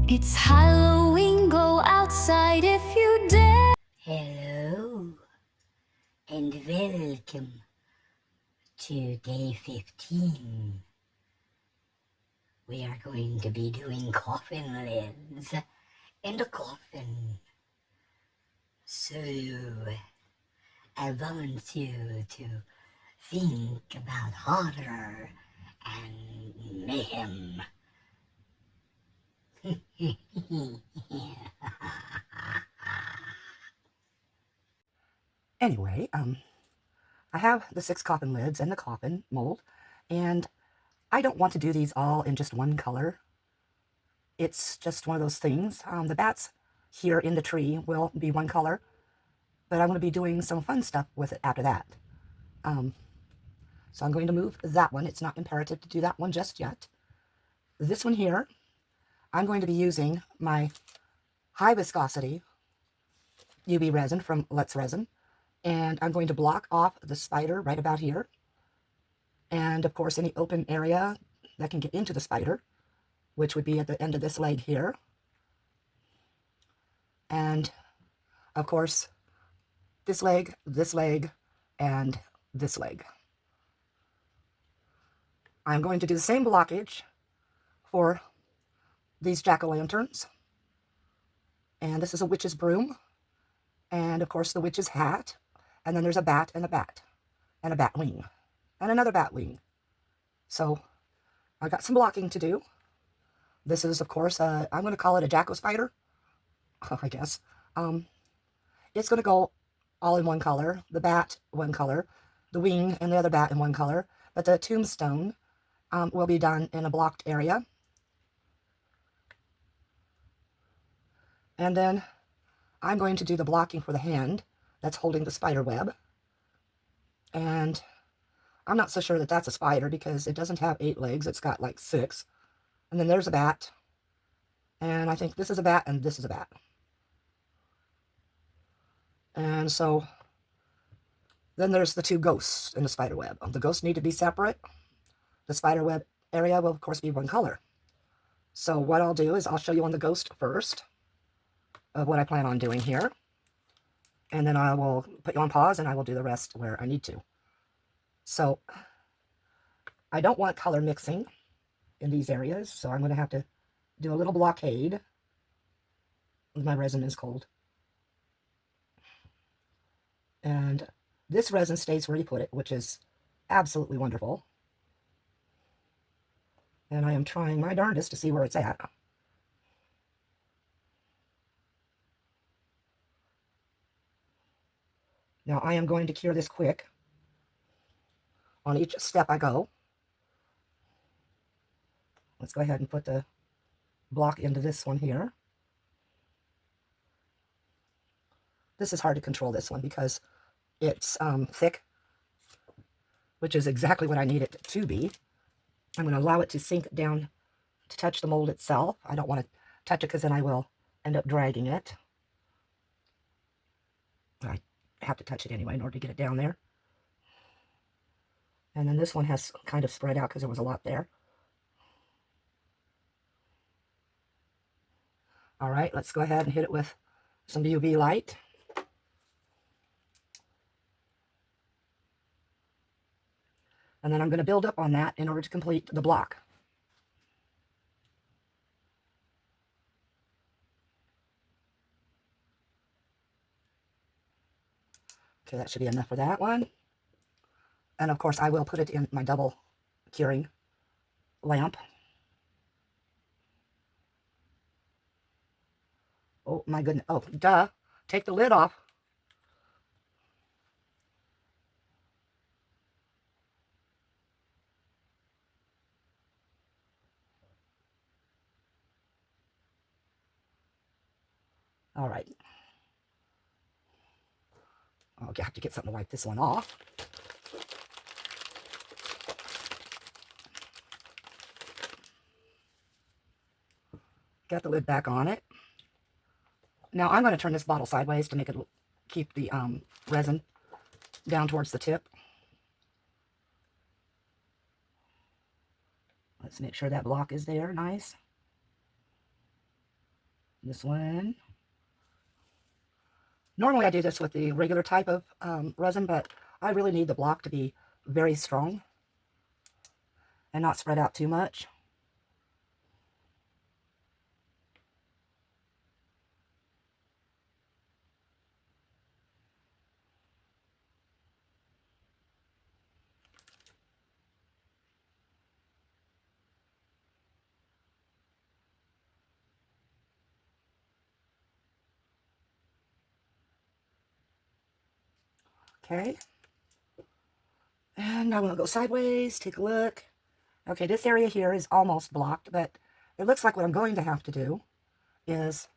It's Halloween, go outside if you dare. Hello and welcome to day 15. We are going to be doing coffin lids and a coffin. So I want you to think about horror and mayhem. Anyway, I have the 6 coffin lids and the coffin mold, and I don't want to do these all in just one color. It's just one of those things. The bats here in the tree will be one color, but I'm going to be doing some fun stuff with it after that. So I'm going to move that one. It's not imperative to do that one just yet. This one here, I'm going to be using my high viscosity UV resin from Let's Resin, and I'm going to block off the spider right about here, and of course any open area that can get into the spider, which would be at the end of this leg here, and of course this leg, and this leg. I'm going to do the same blockage for these jack-o'-lanterns, and this is a witch's broom, and of course the witch's hat, and then there's a bat and a bat and a bat wing and another bat wing. So I got some blocking to do. This is, of course, I'm going to call it a jack-o'-spider, I guess. It's going to go all in one color, the bat one color, the wing and the other bat in one color, but the tombstone will be done in a blocked area. And then I'm going to do the blocking for the hand that's holding the spider web. And I'm not so sure that that's a spider because it doesn't have 8 legs, it's got like 6. And then there's a bat. And I think this is a bat and this is a bat. And so then there's the 2 ghosts in the spider web. The ghosts need to be separate. The spider web area will of course be one color. So what I'll do is I'll show you on the ghost first of what I plan on doing here. And then I will put you on pause and I will do the rest where I need to. So I don't want color mixing in these areas, so I'm going to have to do a little blockade. My resin is cold. And this resin stays where you put it, which is absolutely wonderful. And I am trying my darndest to see where it's at. Now I am going to cure this quick on each step I go. Let's go ahead and put the block into this one here. This is hard to control, this one, because it's thick, which is exactly what I need it to be. I'm going to allow it to sink down to touch the mold itself. I don't want to touch it because then I will end up dragging it. I have to touch it anyway in order to get it down there. And then this one has kind of spread out because there was a lot there. All right, let's go ahead and hit it with some UV light. And then I'm going to build up on that in order to complete the block. Okay, that should be enough for that one. And of course, I will put it in my double curing lamp. Oh my goodness. Oh, duh. Take the lid off. All right. I'll have to get something to wipe this one off. Got the lid back on it. Now I'm going to turn this bottle sideways to make it keep the resin down towards the tip. Let's make sure that block is there, nice. This one. Normally I do this with the regular type of resin, but I really need the block to be very strong and not spread out too much. Okay. And now we'll go sideways, take a look. Okay, this area here is almost blocked, but it looks like what I'm going to have to do is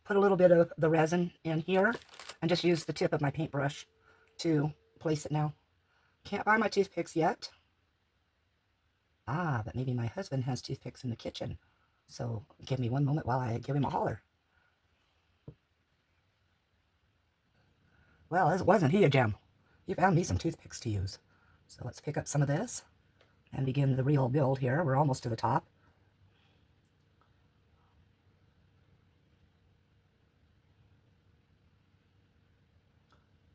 put a little bit of the resin in here and just use the tip of my paintbrush to place it now. Can't find my toothpicks yet. Ah, but maybe my husband has toothpicks in the kitchen. So give me one moment while I give him a holler. Well, wasn't he a gem? He found me some toothpicks to use. So let's pick up some of this and begin the real build here. We're almost to the top.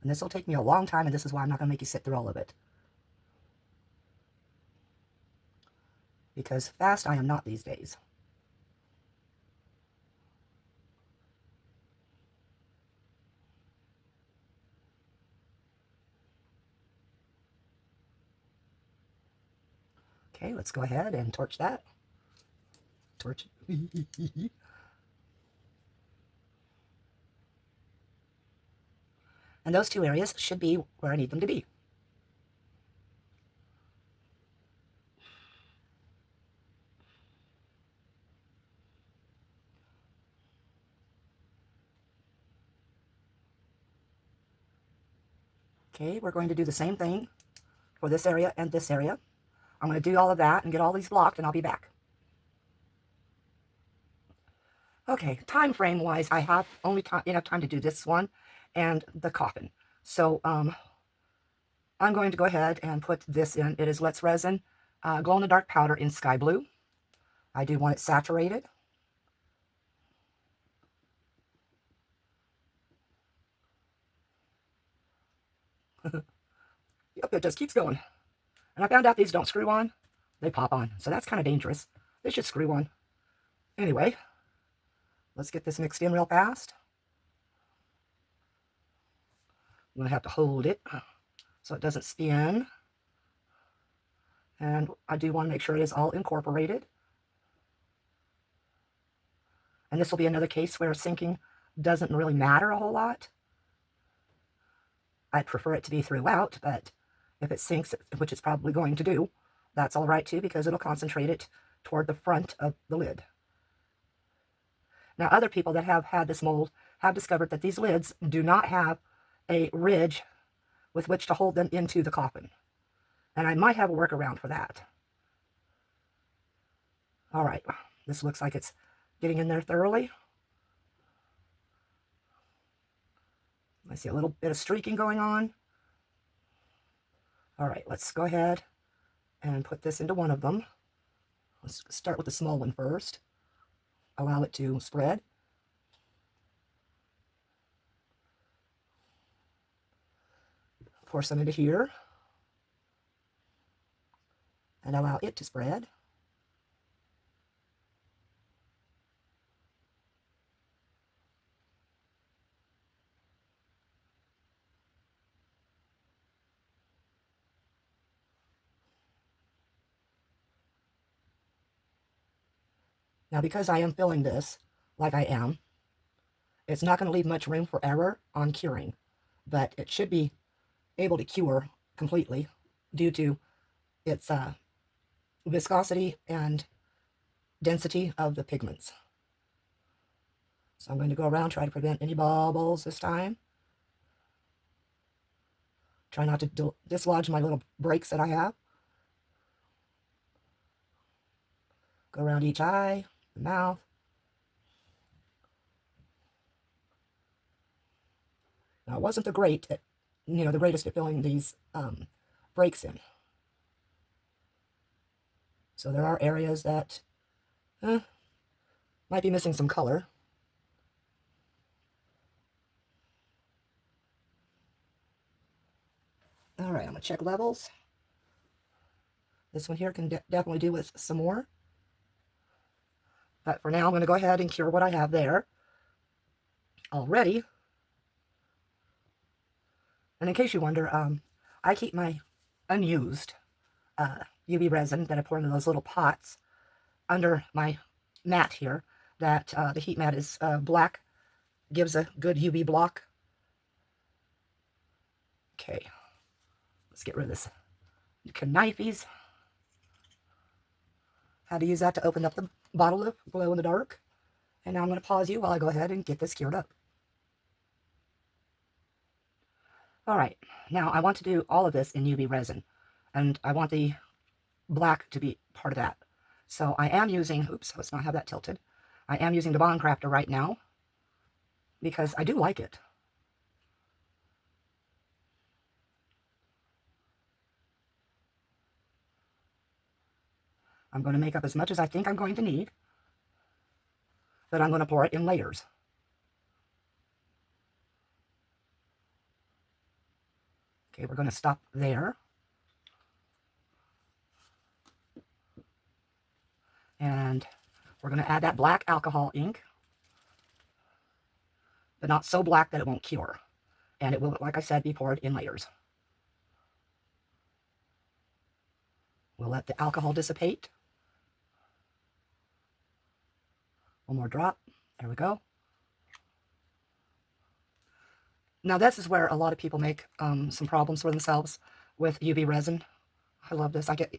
And this will take me a long time, and this is why I'm not going to make you sit through all of it. Because fast I am not these days. Okay, let's go ahead and torch that. Torch it. And those two areas should be where I need them to be. Okay, we're going to do the same thing for this area and this area. I'm going to do all of that and get all these blocked, and I'll be back. Okay, time frame wise, I have only enough time to do this one and the coffin. So I'm going to go ahead and put this in. It is Let's Resin glow in the dark powder in sky blue. I do want it saturated. Yep, it just keeps going. And I found out these don't screw on. They pop on. So that's kind of dangerous. They should screw on. Anyway, let's get this mixed in real fast. I'm going to have to hold it so it doesn't spin. And I do want to make sure it is all incorporated. And this will be another case where sinking doesn't really matter a whole lot. I'd prefer it to be throughout, but if it sinks, which it's probably going to do, that's all right too, because it'll concentrate it toward the front of the lid. Now, other people that have had this mold have discovered that these lids do not have a ridge with which to hold them into the coffin. And I might have a workaround for that. All right, this looks like it's getting in there thoroughly. I see a little bit of streaking going on. All right, let's go ahead and put this into one of them. Let's start with the small one first. Allow it to spread. Pour some into here. And allow it to spread. Now, because I am filling this like I am, it's not going to leave much room for error on curing, but it should be able to cure completely due to its viscosity and density of the pigments. So I'm going to go around, try to prevent any bubbles this time. Try not to dislodge my little breaks that I have. Go around each eye, the mouth. Now, it wasn't the greatest at filling these breaks in. So there are areas that might be missing some color. check levels. This one here can definitely do with some more. But for now, I'm going to go ahead and cure what I have there already. And in case you wonder, I keep my unused UV resin that I pour into those little pots under my mat here. That the heat mat is black, gives a good UV block. Okay, let's get rid of this knifeys. Had to use that to open up the bottle of glow in the dark. And now I'm going to pause you while I go ahead and get this cured up. All right, now I want to do all of this in UV resin, and I want the black to be part of that. So I am using, oops, let's not have that tilted. I am using the Bond Crafter right now because I do like it. I'm going to make up as much as I think I'm going to need, but I'm going to pour it in layers. Okay, we're going to stop there. And we're going to add that black alcohol ink, but not so black that it won't cure. And it will, like I said, be poured in layers. We'll let the alcohol dissipate. One more drop. There we go. Now this is where a lot of people make some problems for themselves with UV resin. I love this. I get,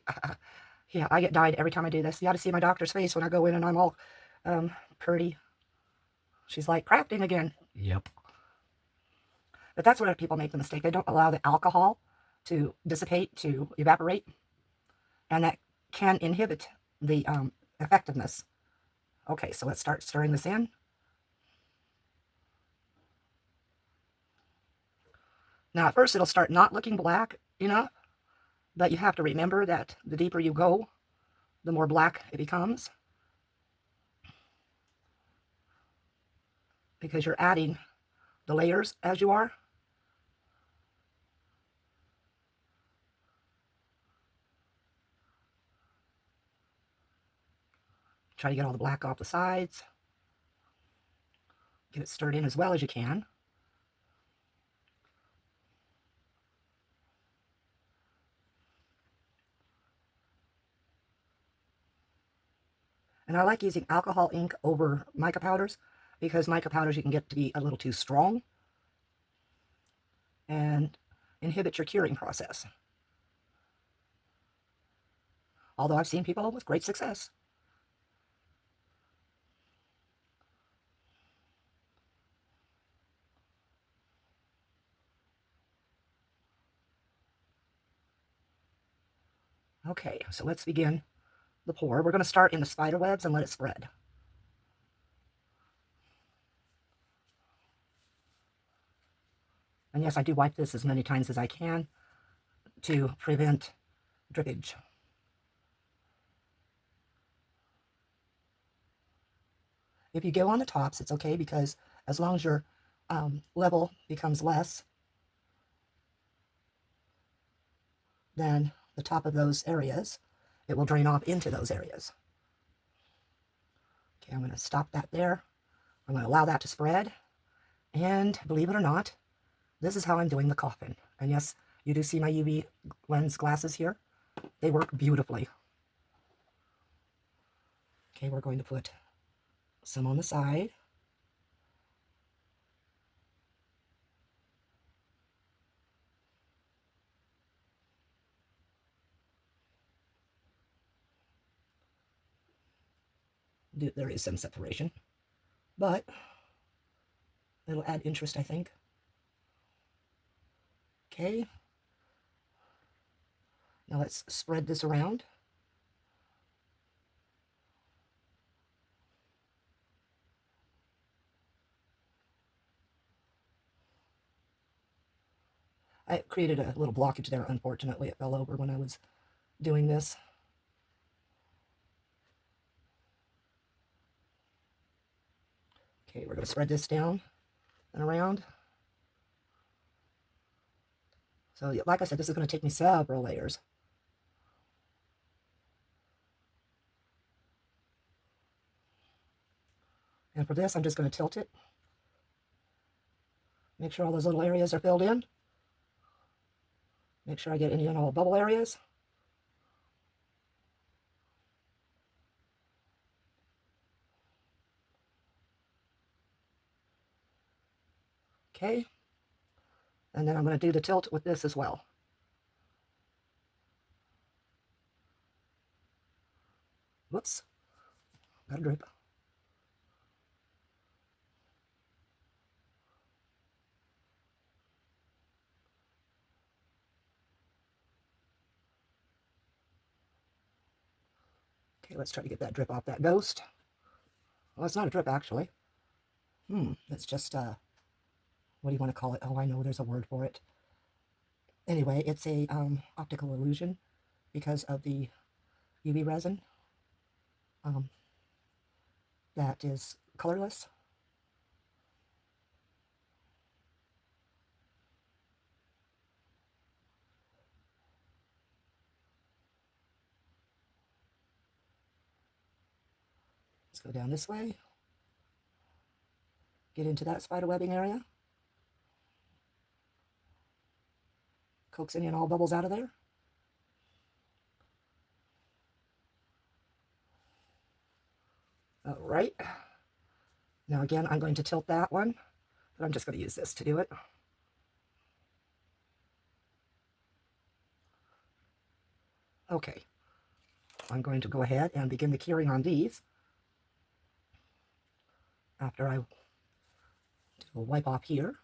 yeah, I get dyed every time I do this. You ought to see my doctor's face when I go in and I'm all pretty. She's like, crafting again. Yep. But that's where people make the mistake. They don't allow the alcohol to dissipate, to evaporate. And that can inhibit the effectiveness. Okay, so let's start stirring this in. Now, at first, it'll start not looking black enough, but you have to remember that the deeper you go, the more black it becomes, because you're adding the layers as you are. Try to get all the black off the sides. Get it stirred in as well as you can. And I like using alcohol ink over mica powders, because mica powders you can get to be a little too strong and inhibit your curing process. Although I've seen people with great success. Okay, so let's begin the pour. We're going to start in the spider webs and let it spread. And yes, I do wipe this as many times as I can to prevent drippage. If you go on the tops, it's okay, because as long as your level becomes less than the top of those areas, it will drain off into those areas. Okay, I'm going to stop that there. I'm going to allow that to spread. And believe it or not, this is how I'm doing the coffin. And yes, you do see my UV lens glasses here. They work beautifully. Okay, we're going to put some on the side. There is some separation, but it'll add interest, I think. Okay. Now let's spread this around. I created a little blockage there. Unfortunately, it fell over when I was doing this. Okay, we're going to spread this down and around. So like I said, this is going to take me several layers. And for this, I'm just going to tilt it. Make sure all those little areas are filled in. Make sure I get any and all bubble areas. Okay. And then I'm going to do the tilt with this as well. Whoops. Got a drip. Okay, let's try to get that drip off that ghost. Well, it's not a drip, actually. It's just, what do you want to call it? Oh, I know there's a word for it. Anyway, it's a optical illusion because of the UV resin that is colorless. Let's go down this way. Get into that spider webbing area. Coax any and all bubbles out of there. All right. Now again, I'm going to tilt that one, but I'm just going to use this to do it. Okay. I'm going to go ahead and begin the curing on these. After I do a wipe off here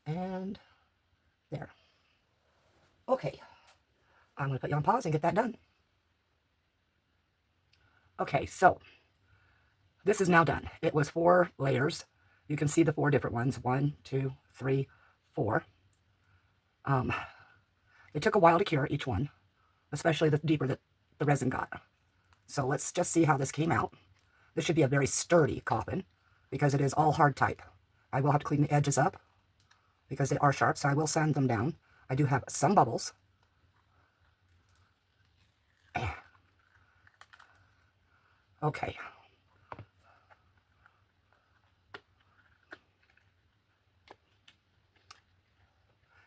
and there. Okay. I'm going to put you on pause and get that done. Okay, so this is now done. It was 4 layers. You can see the 4 different ones. 1, 2, 3, 4. It took a while to cure each one, especially the deeper that the resin got. So let's just see how this came out. This should be a very sturdy coffin because it is all hard type. I will have to clean the edges up because they are sharp, so I will sand them down. I do have some bubbles. Okay.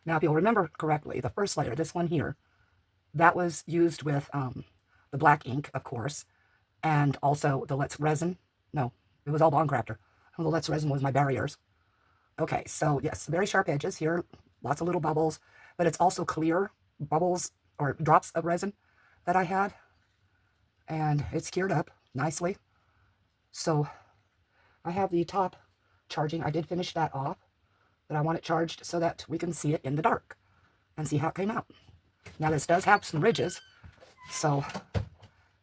Now, if you'll remember correctly, the first layer, this one here, that was used with the black ink, of course, and also the Let's Resin. No, it was all Bond Crafter. The Let's Resin was my barriers. Okay, so yes, very sharp edges here, lots of little bubbles, but it's also clear bubbles or drops of resin that I had, and it's cured up nicely. So I have the top charging. I did finish that off, but I want it charged so that we can see it in the dark and see how it came out. Now this does have some ridges, so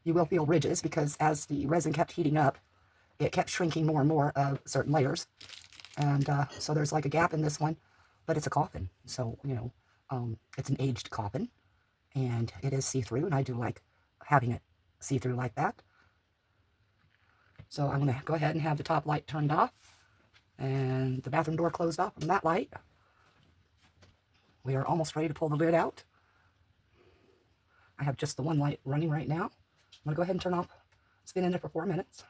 you will feel ridges because as the resin kept heating up, it kept shrinking more and more of certain layers. And so there's like a gap in this one, but it's a coffin. So, you know, it's an aged coffin and it is see-through, and I do like having it see-through like that. So I'm going to go ahead and have the top light turned off and the bathroom door closed off from that light. We are almost ready to pull the lid out. I have just the one light running right now. I'm going to go ahead and turn off. It's been in there for 4 minutes.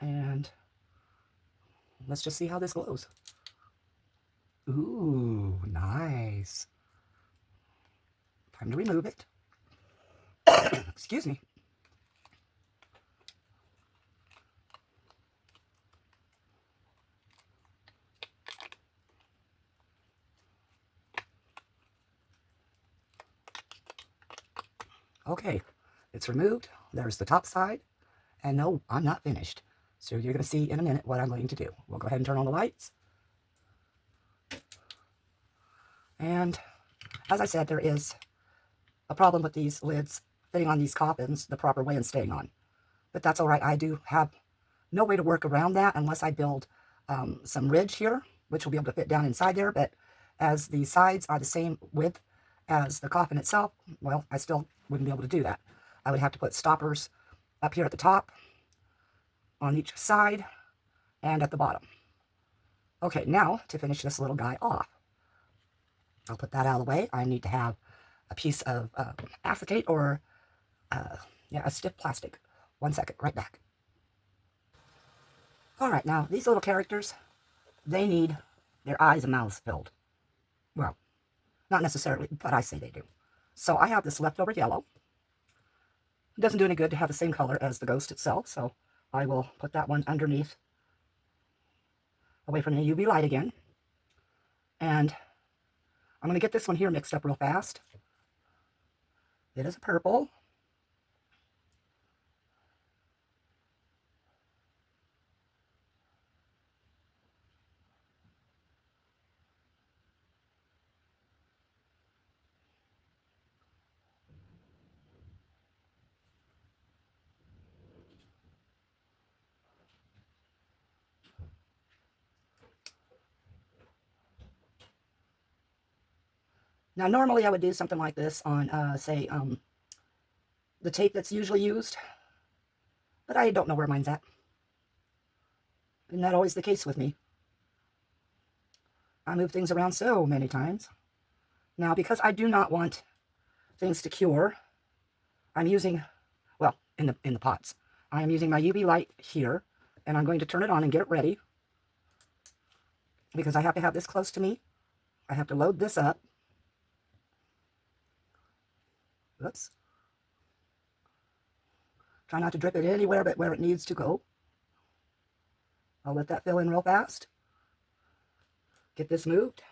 And let's just see how this glows. Ooh, nice. Time to remove it. Excuse me. Okay, it's removed. There's the top side. And no, I'm not finished. So you're going to see in a minute what I'm going to do. We'll go ahead and turn on the lights. And as I said, there is a problem with these lids fitting on these coffins the proper way and staying on. But that's all right. I do have no way to work around that unless I build some ridge here, which will be able to fit down inside there. But as the sides are the same width as the coffin itself, well, I still wouldn't be able to do that. I would have to put stoppers up here at the top, on each side, and at the bottom. Okay, now to finish this little guy off. I'll put that out of the way. I need to have a piece of acetate or, yeah, a stiff plastic. 1 second, right back. All right, now, these little characters, they need their eyes and mouths filled. Well, not necessarily, but I say they do. So I have this leftover yellow. It doesn't do any good to have the same color as the ghost itself, so I will put that one underneath, away from the UV light again. And I'm going to get this one here mixed up real fast. It is a purple. Now, normally I would do something like this on, say, the tape that's usually used, but I don't know where mine's at. Isn't that always the case with me? I move things around so many times. Now, because I do not want things to cure, I'm using, well, in the pots, I am using my UV light here, and I'm going to turn it on and get it ready, because I have to have this close to me. I have to load this up. Oops. Try not to drip it anywhere but where it needs to go. I'll let that fill in real fast. Get this moved.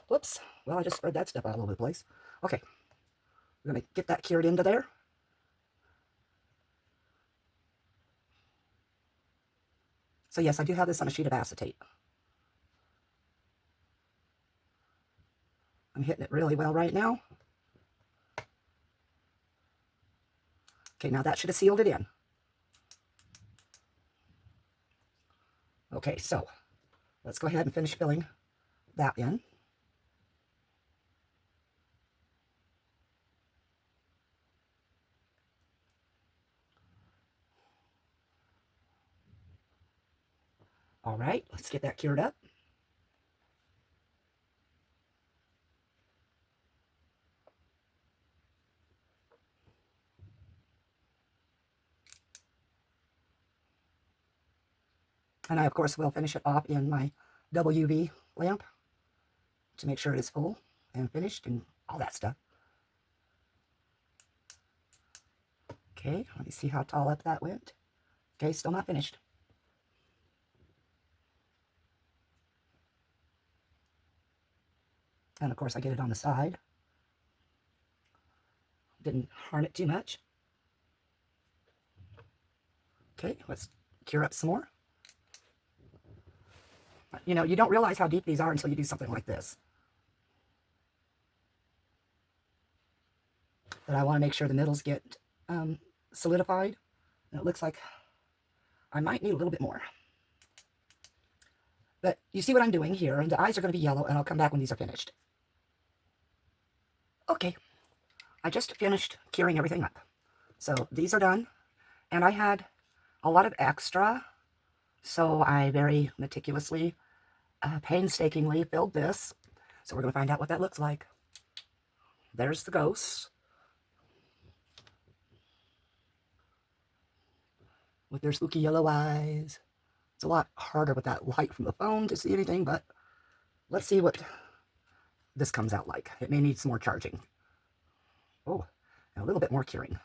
Whoops. Well, I just spread that stuff out all over the place. Okay. We're going to get that cured into there. So yes, I do have this on a sheet of acetate. I'm hitting it really well right now. Okay, now that should have sealed it in. Okay, so let's go ahead and finish filling that in. All right, let's get that cured up. And I, of course, will finish it off in my double UV lamp to make sure it is full and finished and all that stuff. Okay, let me see how tall up that went. Okay, still not finished. And of course, I get it on the side. Didn't harm it too much. Okay, let's cure up some more. You know, you don't realize how deep these are until you do something like this. But I want to make sure the middles get solidified. And it looks like I might need a little bit more. But you see what I'm doing here, and the eyes are going to be yellow, and I'll come back when these are finished. Okay, I just finished curing everything up. So these are done, and I had a lot of extra, so I very meticulously, painstakingly filled this. So we're going to find out what that looks like. There's the ghost with their spooky yellow eyes. It's a lot harder with that light from the phone to see anything, but let's see what this comes out like. It may need some more charging. Oh, and a little bit more curing.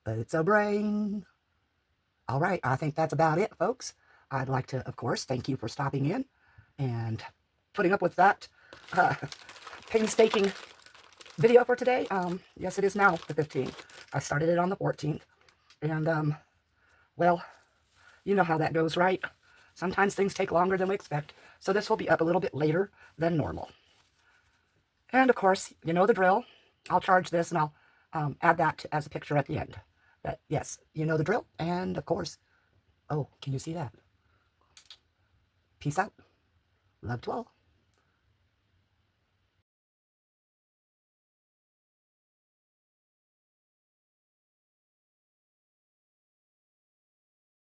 But it's a brain. All right, I think that's about it, folks. I'd like to, of course, thank you for stopping in and putting up with that painstaking video for today. Yes, it is now the 15th. I started it on the 14th. And, well, you know how that goes, right? Sometimes things take longer than we expect. So this will be up a little bit later than normal. And, of course, you know the drill. I'll charge this and I'll add that as a picture at the end. But, yes, you know the drill. And, of course, oh, can you see that? Peace out. Love to all.